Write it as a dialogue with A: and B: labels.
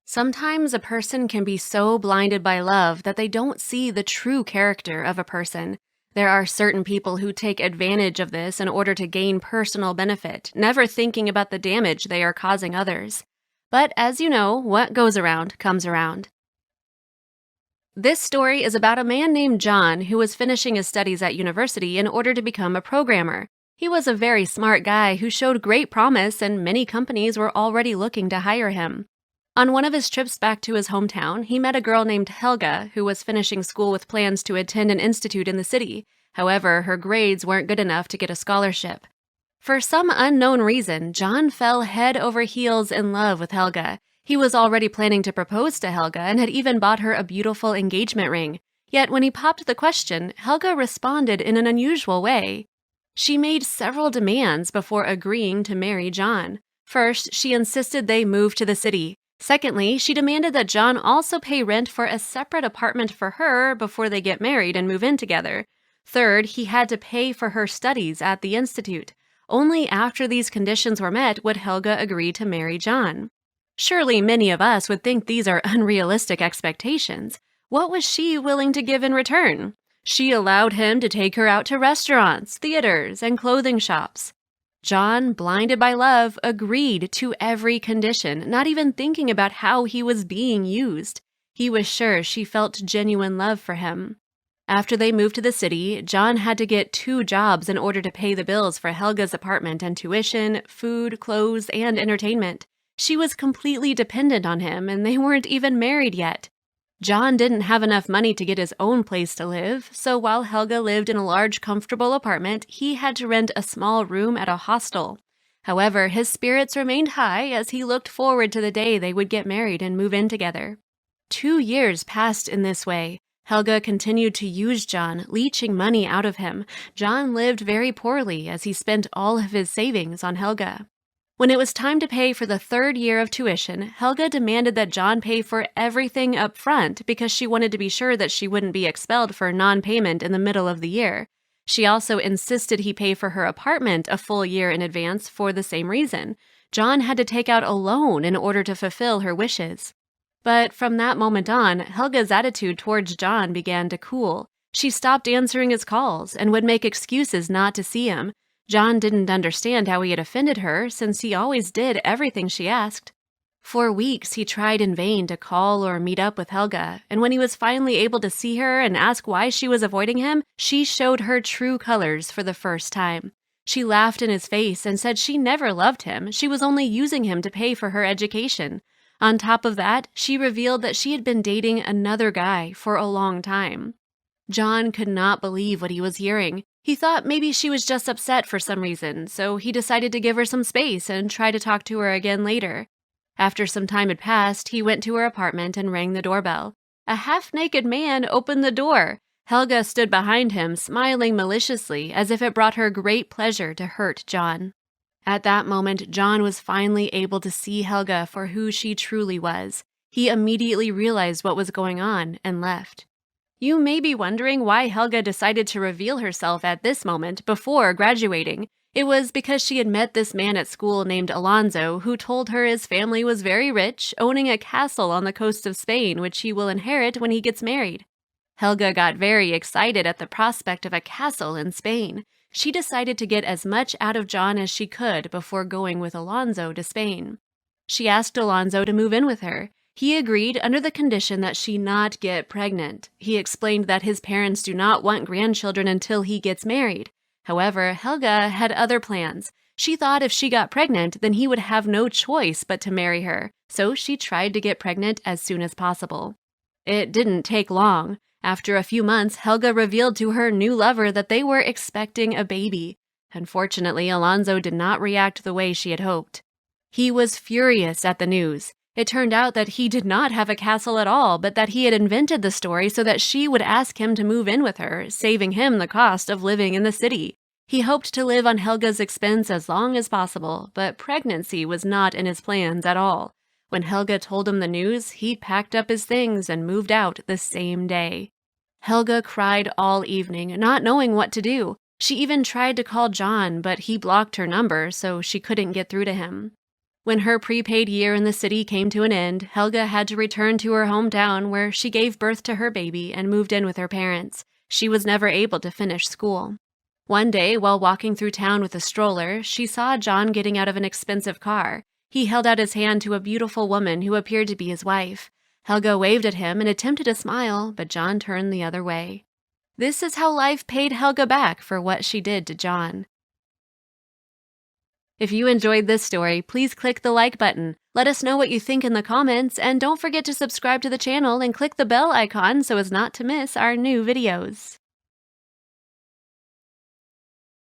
A: Sometimes a person can be so blinded by love that they don't see the true character of a person. There are certain people who take advantage of this in order to gain personal benefit, never thinking about the damage they are causing others. But as you know, what goes around comes around. This story is about a man named John who was finishing his studies at university in order to become a programmer. He was a very smart guy who showed great promise, and many companies were already looking to hire him. On one of his trips back to his hometown, he met a girl named Helga who was finishing school with plans to attend an institute in the city. However, her grades weren't good enough to get a scholarship. For some unknown reason, John fell head over heels in love with Helga. He was already planning to propose to Helga and had even bought her a beautiful engagement ring. Yet when he popped the question, Helga responded in an unusual way. She made several demands before agreeing to marry John. First, she insisted they move to the city. Secondly, she demanded that John also pay rent for a separate apartment for her before they get married and move in together. Third, he had to pay for her studies at the institute. Only after these conditions were met would Helga agree to marry John. Surely many of us would think these are unrealistic expectations. What was she willing to give in return? She allowed him to take her out to restaurants, theaters, and clothing shops. John, blinded by love, agreed to every condition, not even thinking about how he was being used. He was sure she felt genuine love for him. After they moved to the city, John had to get 2 jobs in order to pay the bills for Helga's apartment and tuition, food, clothes, and entertainment. She was completely dependent on him, and they weren't even married yet. John didn't have enough money to get his own place to live, so while Helga lived in a large, comfortable apartment, he had to rent a small room at a hostel. However, his spirits remained high as he looked forward to the day they would get married and move in together. 2 years passed in this way. Helga continued to use John, leeching money out of him. John lived very poorly as he spent all of his savings on Helga. When it was time to pay for the 3rd year of tuition, Helga demanded that John pay for everything up front because she wanted to be sure that she wouldn't be expelled for non-payment in the middle of the year. She also insisted he pay for her apartment a full year in advance for the same reason. John had to take out a loan in order to fulfill her wishes. But from that moment on, Helga's attitude towards John began to cool. She stopped answering his calls and would make excuses not to see him. John didn't understand how he had offended her, since he always did everything she asked. For weeks, he tried in vain to call or meet up with Helga, and when he was finally able to see her and ask why she was avoiding him, she showed her true colors for the first time. She laughed in his face and said she never loved him, she was only using him to pay for her education. On top of that, she revealed that she had been dating another guy for a long time. John could not believe what he was hearing. He thought maybe she was just upset for some reason, so he decided to give her some space and try to talk to her again later. After some time had passed, he went to her apartment and rang the doorbell. A half-naked man opened the door. Helga stood behind him, smiling maliciously, as if it brought her great pleasure to hurt John. At that moment, John was finally able to see Helga for who she truly was. He immediately realized what was going on and left. You may be wondering why Helga decided to reveal herself at this moment before graduating. It was because she had met this man at school named Alonso who told her his family was very rich, owning a castle on the coast of Spain which he will inherit when he gets married. Helga got very excited at the prospect of a castle in Spain. She decided to get as much out of John as she could before going with Alonso to Spain. She asked Alonso to move in with her. He agreed under the condition that she not get pregnant. He explained that his parents do not want grandchildren until he gets married. However, Helga had other plans. She thought if she got pregnant, then he would have no choice but to marry her, so she tried to get pregnant as soon as possible. It didn't take long. After a few months, Helga revealed to her new lover that they were expecting a baby. Unfortunately, Alonso did not react the way she had hoped. He was furious at the news. It turned out that he did not have a castle at all, but that he had invented the story so that she would ask him to move in with her, saving him the cost of living in the city. He hoped to live on Helga's expense as long as possible, but pregnancy was not in his plans at all. When Helga told him the news, he packed up his things and moved out the same day. Helga cried all evening, not knowing what to do. She even tried to call John, but he blocked her number, so she couldn't get through to him. When her prepaid year in the city came to an end, Helga had to return to her hometown where she gave birth to her baby and moved in with her parents. She was never able to finish school. One day, while walking through town with a stroller, she saw John getting out of an expensive car. He held out his hand to a beautiful woman who appeared to be his wife. Helga waved at him and attempted to smile, but John turned the other way. This is how life paid Helga back for what she did to John. If you enjoyed this story, please click the like button. Let us know what you think in the comments, and don't forget to subscribe to the channel and click the bell icon so as not to miss our new videos.